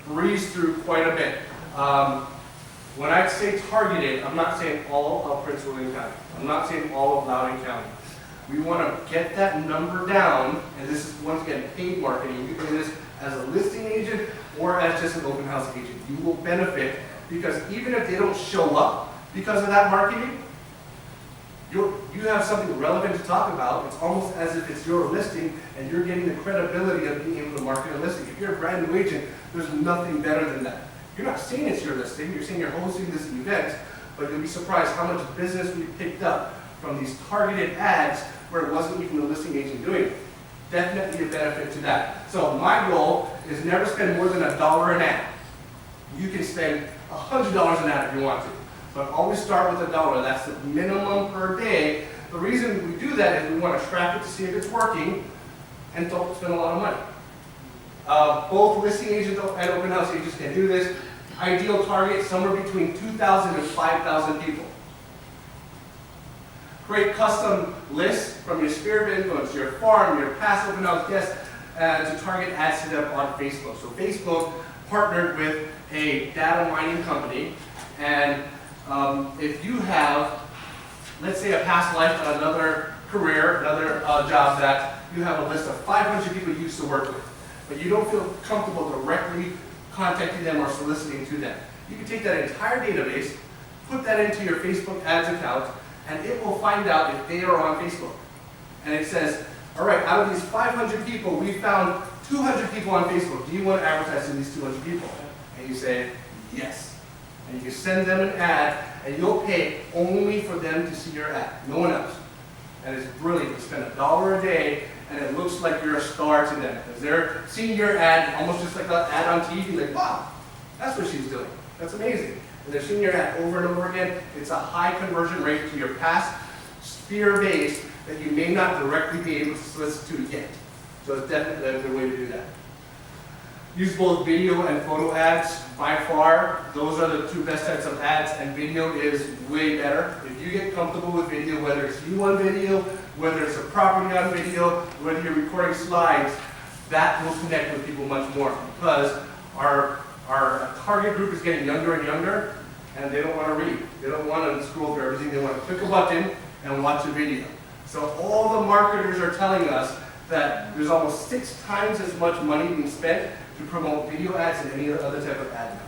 breeze through quite a bit. When I say targeted, I'm not saying all of Prince William County. I'm not saying all of Loudoun County. We want to get that number down, and this is, once again, paid marketing. You can do this as a listing agent or as just an open house agent. You will benefit because even if they don't show up because of that marketing, you have something relevant to talk about. It's almost as if it's your listing and you're getting the credibility of being able to market a listing. If you're a brand new agent, there's nothing better than that. You're not saying it's your listing, you're saying you're hosting this event, but you'll be surprised how much business we picked up from these targeted ads where it wasn't even the listing agent doing it. Definitely a benefit to that. So my goal is never spend more than $1 an ad. You can spend $100 an ad if you want to, but always start with $1. That's the minimum per day. The reason we do that is we want to track it to see if it's working and don't spend a lot of money. Both listing agents and open house agents can do this. Ideal target, somewhere between 2,000 and 5,000 people. Create custom lists from your sphere of influence, your farm, your past open house guests, to target ads to them on Facebook. So Facebook partnered with a data mining company, and if you have, let's say, a past life on another career, another job, that you have a list of 500 people you used to work with, but you don't feel comfortable directly contacting them or soliciting to them. You can take that entire database, put that into your Facebook ads account, and it will find out if they are on Facebook. And it says, all right, out of these 500 people, we found 200 people on Facebook. Do you want to advertise to these 200 people? And you say, yes. And you can send them an ad, and you'll pay only for them to see your ad, no one else. And it's brilliant. You spend $1 a day, and it looks like you're a star to them. Because they're seeing your ad, almost just like an ad on TV, like, wow, that's what she's doing. That's amazing. And they're seeing your ad over and over again. It's a high conversion rate to your past sphere base that you may not directly be able to solicit to yet. So it's definitely a good way to do that. Use both video and photo ads. By far, those are the two best types of ads, and video is way better. If you get comfortable with video, whether it's you on video, whether it's a property on video, whether you're recording slides, that will connect with people much more, because our target group is getting younger and younger, and they don't want to read. They don't want to scroll through everything. They want to click a button and watch a video. So all the marketers are telling us that there's almost 6 times as much money being spent to promote video ads than any other type of ad now.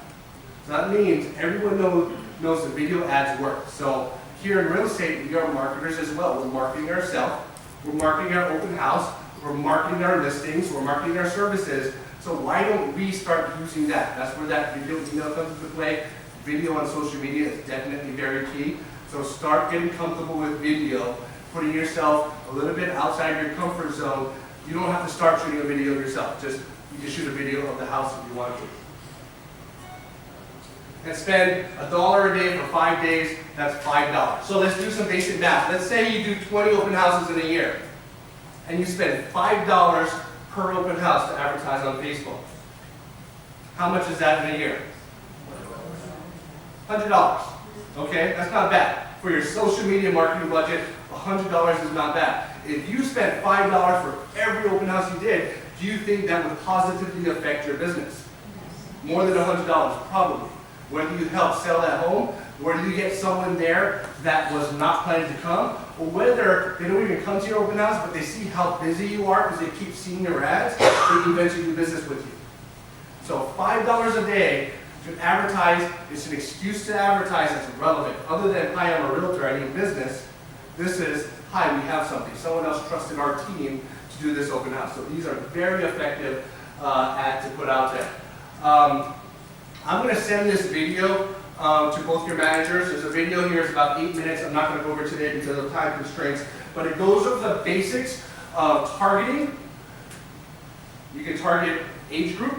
So that means everyone knows that video ads work. So here in real estate, we are marketers as well. We're marketing ourselves, we're marketing our open house, we're marketing our listings, we're marketing our services. So why don't we start using that? That's where that video email comes into play. Video on social media is definitely very key. So start getting comfortable with video, putting yourself a little bit outside your comfort zone. You don't have to start shooting a video yourself. You can shoot a video of the house if you want to. And spend $1 a day for 5 days, that's $5. So let's do some basic math. Let's say you do 20 open houses in a year, and you spend $5 per open house to advertise on Facebook. How much is that in a year? $100. Okay, that's not bad. For your social media marketing budget, $100 is not bad. If you spent $5 for every open house you did, do you think that would positively affect your business? More than $100, probably. Whether you help sell that home, whether you get someone there that was not planning to come, or whether they don't even come to your open house, but they see how busy you are because they keep seeing your ads, they can eventually do business with you. So $5 a day to advertise is an excuse to advertise that's relevant. Other than, hi, I'm a realtor, I need business, this is, hi, we have something. Someone else trusted our team to do this open house. So these are very effective ads to put out there. I'm going to send this video to both your managers. There's a video here, it's about 8 minutes. I'm not going to go over today because of time constraints, but it goes over the basics of targeting. You can target age group,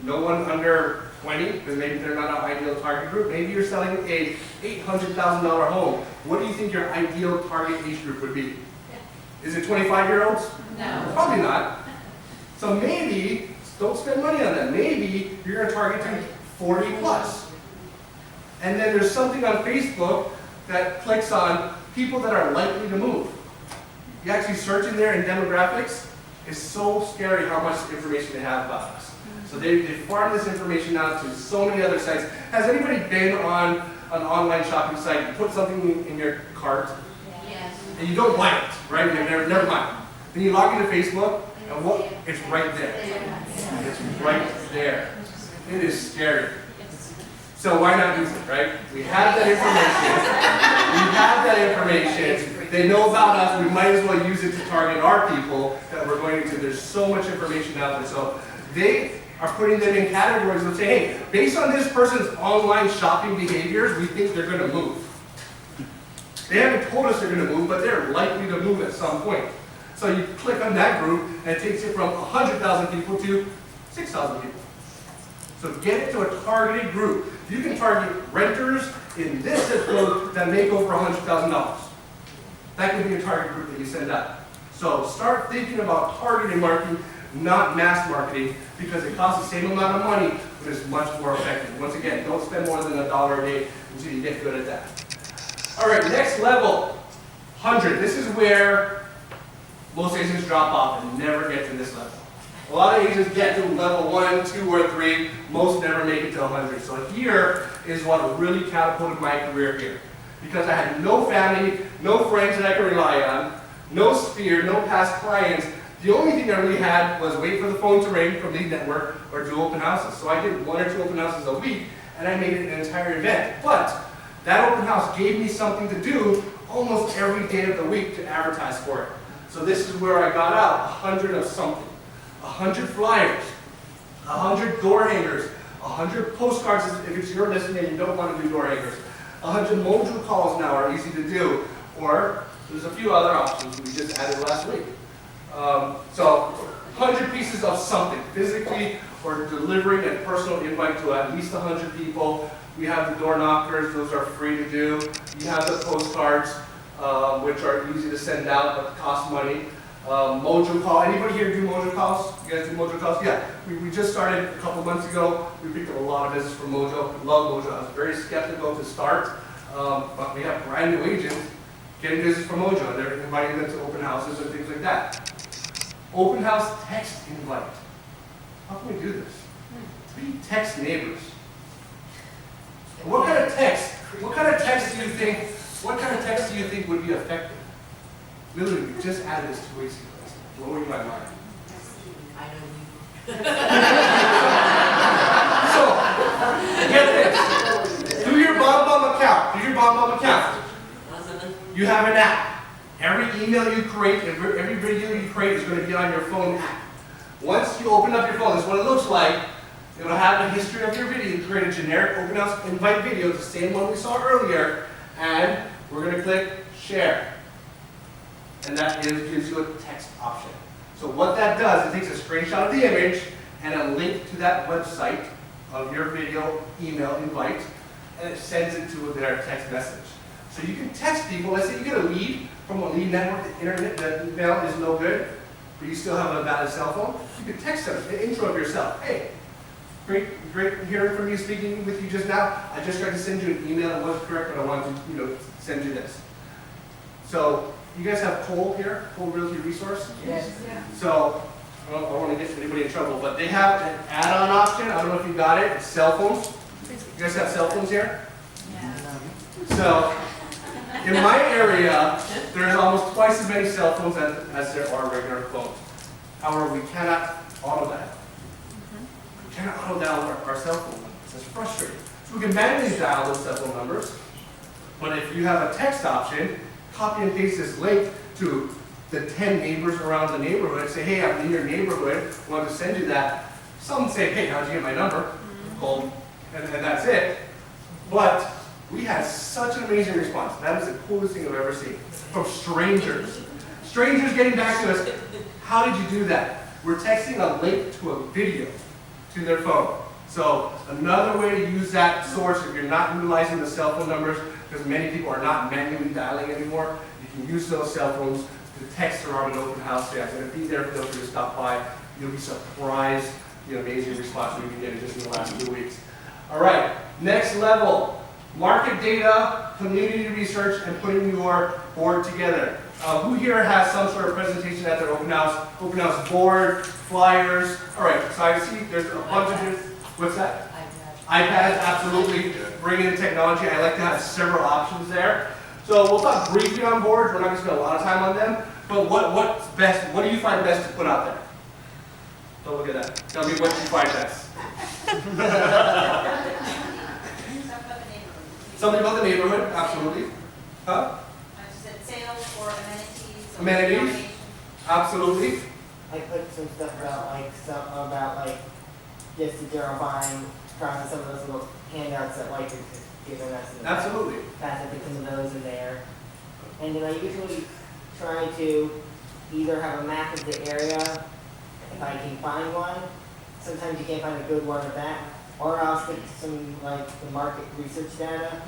no one under 20, because maybe they're not an ideal target group. Maybe you're selling a $800,000 home. What do you think your ideal target age group would be? Is it 25-year-olds? No. Probably not. So maybe, don't spend money on that. Maybe you're going to target to 40 plus. And then there's something on Facebook that clicks on people that are likely to move. You actually search in there in demographics, it's so scary how much information they have about us. So So they farm this information out to so many other sites. Has anybody been on an online shopping site? You put something in your cart, Yes. and you don't buy it, right? You never mind. Then you log into Facebook, and what? It's right there. It's right there. It is scary. So why not use it, right? We have that information. They know about us. We might as well use it to target our people that we're going to. There's so much information out there. So they are putting them in categories and say, hey, based on this person's online shopping behaviors, we think they're going to move. They haven't told us they're going to move, but they're likely to move at some point. So you click on that group, and it takes it from 100,000 people to 6,000 people. So get it to a targeted group. You can target renters in this zip code that make over $100,000. That can be a target group that you send out. So start thinking about targeted marketing, not mass marketing, because it costs the same amount of money, but it's much more effective. Once again, don't spend more than $1 a day until you get good at that. All right, next level, 100. This is where most agents drop off and never get to this level. A lot of agents get to level 1, 2, or 3. Most never make it to 100. So here is what really catapulted my career here. Because I had no family, no friends that I could rely on, no sphere, no past clients. The only thing I really had was wait for the phone to ring from Lead Network or do open houses. So I did 1 or 2 open houses a week, and I made it an entire event. But that open house gave me something to do almost every day of the week to advertise for it. So this is where I got out 100 of something. 100 flyers, 100 door hangers, 100 postcards if it's your listing and you don't want to do door hangers. 100 Mojo calls now are easy to do, or there's a few other options we just added last week. So 100 pieces of something, physically or delivering a personal invite to at least 100 people. We have the door knockers, those are free to do. You have the postcards, which are easy to send out but cost money. Mojo call. Anybody here do Mojo calls? You guys do Mojo calls? Yeah. We just started a couple months ago. We picked up a lot of business from Mojo. Love Mojo. I was very skeptical to start, but we have brand new agents getting business from Mojo, and they're inviting them to open houses and things like that. Open house text invite. How can we do this? We text neighbors. What kind of text? What kind of text do you think? What kind of text do you think would be effective? Literally, we just added this 2 weeks ago. It's blowing my mind. I know you. So, get this. Do your BombBomb account. Do your BombBomb account. You have an app. Every email you create, every video you create is going to be on your phone app. Once you open up your phone, this is what it looks like. It'll have a history of your video. You create a generic open house invite video, the same one we saw earlier, and we're going to click share. And that gives you a text option. So what that does, it takes a screenshot of the image and a link to that website of your video email invite, and it sends it to their text message. So you can text people. Let's say you get a lead from a Lead Network, the internet, the email is no good, but you still have a valid cell phone. You can text them, the intro of yourself. Hey, great hearing from you, speaking with you just now. I just tried to send you an email. It wasn't correct, but I wanted to, send you this. So you guys have Cole here, Cole Realty Resource? Yes. Yeah. So, I don't want to get anybody in trouble, but they have an add-on option. I don't know if you got it. It's cell phones. You guys have cell phones here? Yeah. So, in my area, there's almost twice as many cell phones as there are regular phones. However, we cannot auto-dial. We cannot auto-dial our cell phone numbers. It's frustrating. So we can manually dial those cell phone numbers, but if you have a text option, copy and paste this link to the 10 neighbors around the neighborhood, say, hey, I'm in your neighborhood, I want to send you that. Some say, hey, how'd you get my number? Call, and that's it. But we had such an amazing response. That is the coolest thing I've ever seen. From strangers. Strangers getting back to us. How did you do that? We're texting a link to a video to their phone. So another way to use that source, if you're not utilizing the cell phone numbers, because many people are not manually dialing anymore, you can use those cell phones to text around an open house. Say, I'm going to be there, feel free to stop by. You'll be surprised the amazing response we've been getting just in the last 2 weeks. All right, next level. Market data, community research, and putting your board together. Who here has some sort of presentation at their open house board, flyers? All right, so I see there's a bunch of different, what's that? iPads, absolutely. Bring in technology. I like to have several options there. So we'll talk briefly on boards. We're not going to spend a lot of time on them. But what's best? What do you find best to put out there? Don't look at that. Tell me what you find best. Something about the neighborhood, absolutely. Huh? I just said sales or amenities. Or Amenities? donations. Absolutely. I put some stuff about just the general buying process, some of those little handouts that Mike has given us. In the past. Absolutely. I put some of those in there. And then I usually try to either have a map of the area, if I can find one. Sometimes you can't find a good one at that. Or I'll stick to some the market research data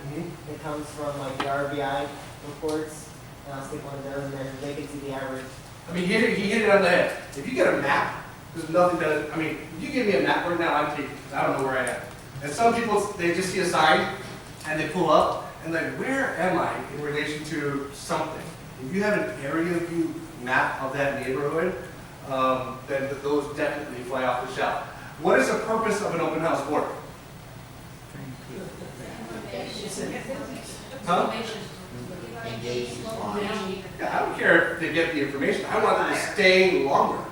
that comes from the RBI reports. And I'll stick one of those in there so they can see the average. I mean, he hit it on the head. If you get a map, there's nothing better. I mean, if you give me a map right now, I'm taking it because I don't know where I am. And some people, they just see a sign and they pull up and like, where am I in relation to something? If you have an area view map of that neighborhood, then those definitely fly off the shelf. What is the purpose of an open house board? Huh? Yeah, I don't care if they get the information. I want them to stay longer.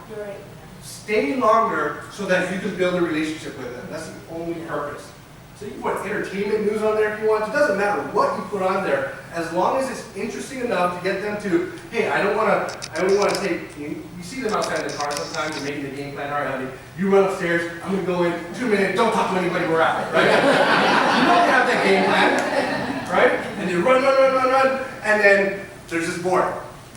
Stay longer so that you can build a relationship with them. That's the only purpose. So you can put entertainment news on there if you want. It doesn't matter what you put on there, as long as it's interesting enough to get them to, hey, I only want to take, you see them outside the car sometimes, they're making the game plan, all right, honey, you run upstairs, I'm going to go in 2 minutes, don't talk to anybody, we're out, right? You don't have that game plan, right? And you run, and then there's this board,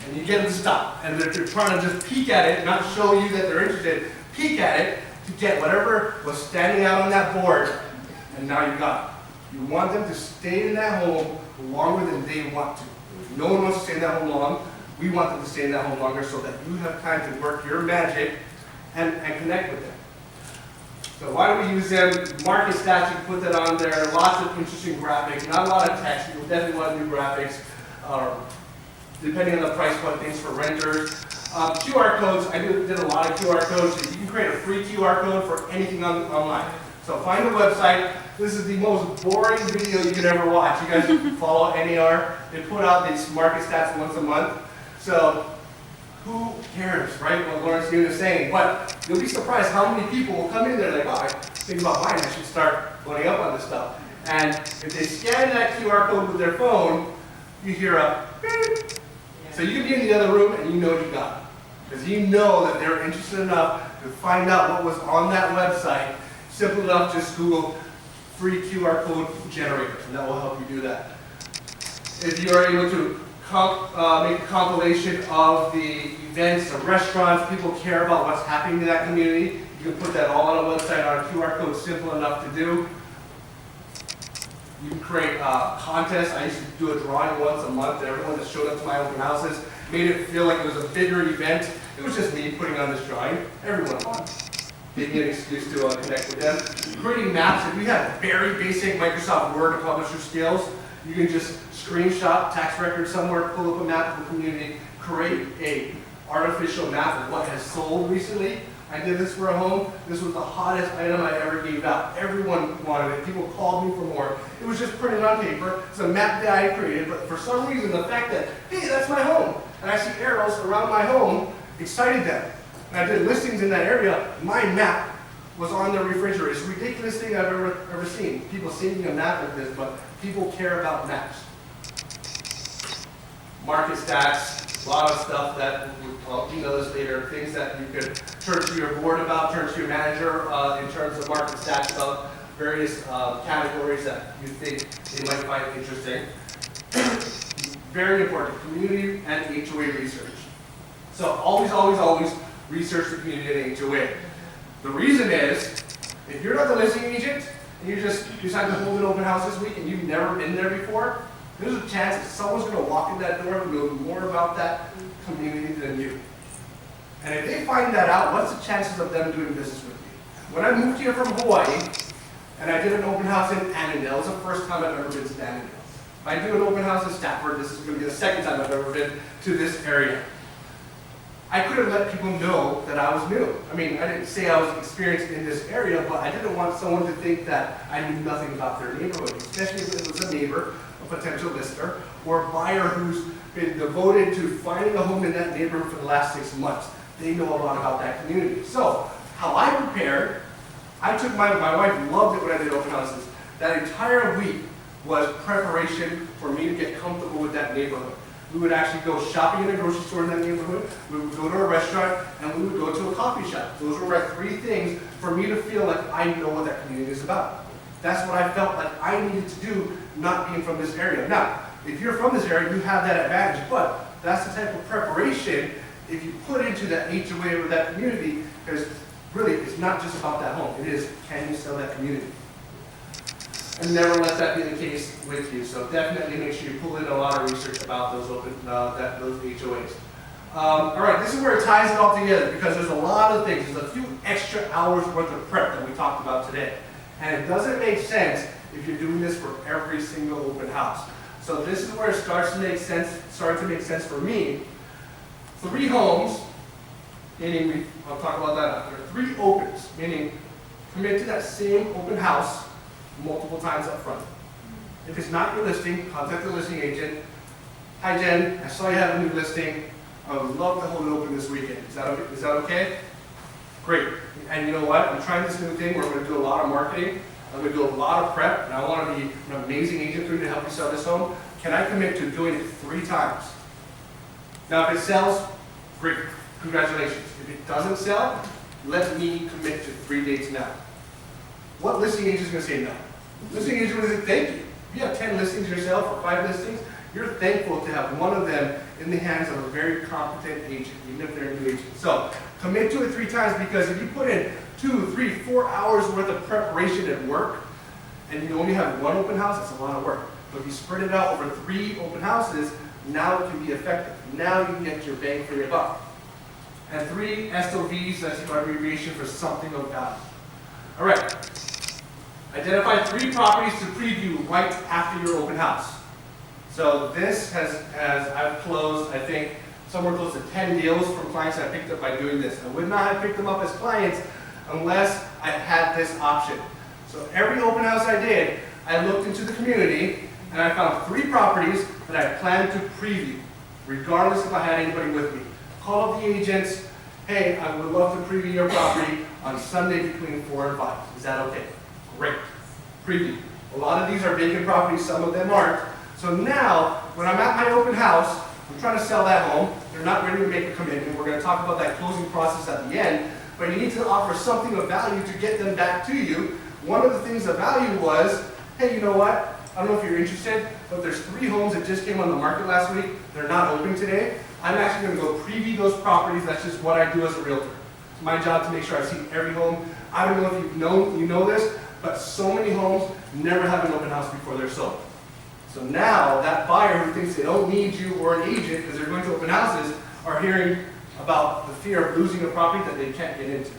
and you get them to stop, and they're trying to just peek at it, not show you that they're interested, peek at it to get whatever was standing out on that board, and now you got it. You want them to stay in that home longer than they want to. No one wants to stay in that home long. We want them to stay in that home longer so that you have time to work your magic and connect with them. So why do we use them? Market stats, you can put that on there. Lots of interesting graphics, not a lot of text. You'll definitely want to do graphics. Depending on the price point, things for renters. QR codes, I did a lot of QR codes. You can create a free QR code for anything online. So find a website. This is the most boring video you could ever watch. You guys follow NAR. They put out these market stats once a month. So who cares, right? What Lawrence Yun is saying. But you'll be surprised how many people will come in there like, oh, I think about mine. I should start loading up on this stuff. And if they scan that QR code with their phone, you hear a beep. So you can be in the other room and you know you got it. Because you know that they're interested enough to find out what was on that website. Simple enough, just Google free QR code generator, and that will help you do that. If you are able to make a compilation of the events, the restaurants, people care about what's happening in that community, you can put that all on a website on a QR code, simple enough to do. You can create contests. I used to do a drawing once a month, and everyone that showed up to my open houses made it feel like it was a bigger event. It was just me putting on this drawing. Everyone won. Gave me an excuse to connect with them. Creating maps. If you have very basic Microsoft Word to publish your skills, you can just screenshot tax record somewhere, pull up a map of the community, create a artificial map of what has sold recently. I did this for a home. This was the hottest item I ever gave out. Everyone wanted it. People called me for more. It was just printed on paper. It's a map that I created, but for some reason, the fact that, hey, that's my home, and I see arrows around my home, excited them. And I did listings in that area. My map was on the refrigerator. It's the ridiculous thing I've ever seen. People seeing a map like this, but people care about maps. Market stats, a lot of stuff that I'll email this later, things that you could turn to your board about, turn to your manager in terms of market stats about various categories that you think they might find interesting. Very important, community and HOA research. So always, always, always research the community and HOA. The reason is, if you're not the listing agent, and you just decide to hold an open house this week and you've never been there before, there's a chance that someone's going to walk in that door and know more about that community than you. And if they find that out, what's the chances of them doing business with you? When I moved here from Hawaii, and I did an open house in Annandale, it was the first time I've ever been to Annandale. If I do an open house in Stafford, this is going to be the second time I've ever been to this area. I could have let people know that I was new. I mean, I didn't say I was experienced in this area, but I didn't want someone to think that I knew nothing about their neighborhood, especially if it was a neighbor, a potential lister, or a buyer who's been devoted to finding a home in that neighborhood for the last 6 months. They know a lot about that community. So, how I prepared, I took my wife loved it when I did open houses. That entire week was preparation for me to get comfortable with that neighborhood. We would actually go shopping in a grocery store in that neighborhood, we would go to a restaurant, and we would go to a coffee shop. Those were my 3 things for me to feel like I know what that community is about. That's what I felt like I needed to do, not being from this area. Now, if you're from this area, you have that advantage, but that's the type of preparation if you put into that HOA or that community, because really, it's not just about that home. It is, can you sell that community? And never let that be the case with you. So definitely make sure you pull in a lot of research about those those HOAs. All right, this is where it ties it all together, because there's a lot of things. There's a few extra hours worth of prep that we talked about today. And it doesn't make sense if you're doing this for every single open house. So this is where it started to make sense for me. 3 homes, meaning I'll talk about that after. 3 opens, meaning commit to that same open house multiple times up front. If it's not your listing, contact the listing agent. Hi Jen, I saw you have a new listing. I would love to hold it open this weekend. Is that okay? Great. And you know what? I'm trying this new thing where I'm going to do a lot of marketing. I'm going to do a lot of prep, and I want to be an amazing agent for you to help you sell this home. Can I commit to doing it 3 times? Now, if it sells, great. Congratulations. If it doesn't sell, let me commit to 3 dates now. What listing agent is going to say no? Listing agent is going to say thank you. If you have 10 listings yourself or 5 listings, you're thankful to have one of them in the hands of a very competent agent, even if they're a new agent. So commit to it 3 times, because if you put in 2, 3, 4 hours worth of preparation at work, and you only have 1 open house, that's a lot of work. But if you spread it out over 3 open houses, now it can be effective. Now you can get your bang for your buck. And 3 SOVs, that's your abbreviation for something of value. All right. Identify 3 properties to preview right after your open house. So this I've closed, I think, somewhere close to 10 deals from clients I picked up by doing this. I would not have picked them up as clients unless I had this option. So every open house I did, I looked into the community and I found 3 properties that I planned to preview, regardless if I had anybody with me. Call up the agents, hey, I would love to preview your property on Sunday between 4 and 5. Is that okay? Great. Preview. A lot of these are vacant properties, some of them aren't. So now, when I'm at my open house, I'm trying to sell that home, they're not ready to make a commitment. We're going to talk about that closing process at the end, but you need to offer something of value to get them back to you. One of the things of value was, hey, you know what? I don't know if you're interested, but there's 3 homes that just came on the market last week. They're not open today. I'm actually going to go preview those properties. That's just what I do as a realtor. It's my job to make sure I see every home. I don't know if you know this, but so many homes never have an open house before they're sold. So now that buyer who thinks they don't need you or an agent because they're going to open houses are hearing about the fear of losing a property that they can't get into.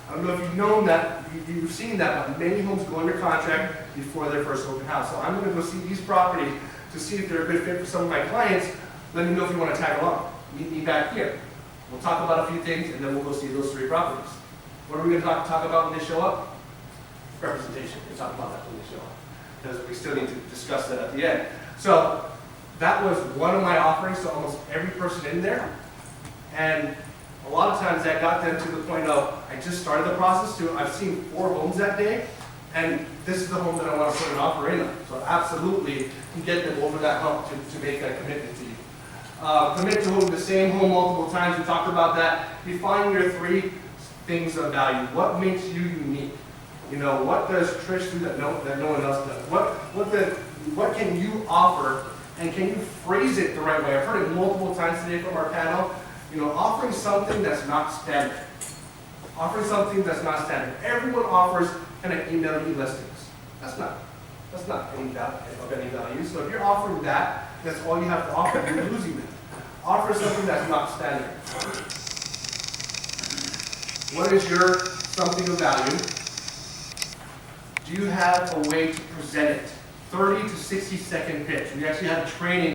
I don't know if you've known that, you've seen that, but many homes go under contract before their first open house. So I'm going to go see these properties to see if they're a good fit for some of my clients. Let me know if you want to tag along. Meet me back here. We'll talk about a few things and then we'll go see those 3 properties. What are we going to talk about when they show up? Representation. We'll talk about that when they show up, because we still need to discuss that at the end. So that was one of my offerings to almost every person in there. And a lot of times that got them to the point of, I just started the process to, I've seen 4 homes that day, and this is the home that I want to put an offer in on. So absolutely can get them over that hump to make that commitment to you. Commit to the same home multiple times. We talked about that. Define your 3 things of value. What makes you unique? You know, what does Trish do that no one else does? What can you offer, and can you phrase it the right way? I've heard it multiple times today from our panel. You know, offering something that's not standard. Offering something that's not standard. Everyone offers, can I email you listings? That's not any of any value. So if you're offering that, that's all you have to offer. You're losing them. Offer something that's not standard. What is your something of value? Do you have a way to present it? 30 to 60 second pitch. We actually had a training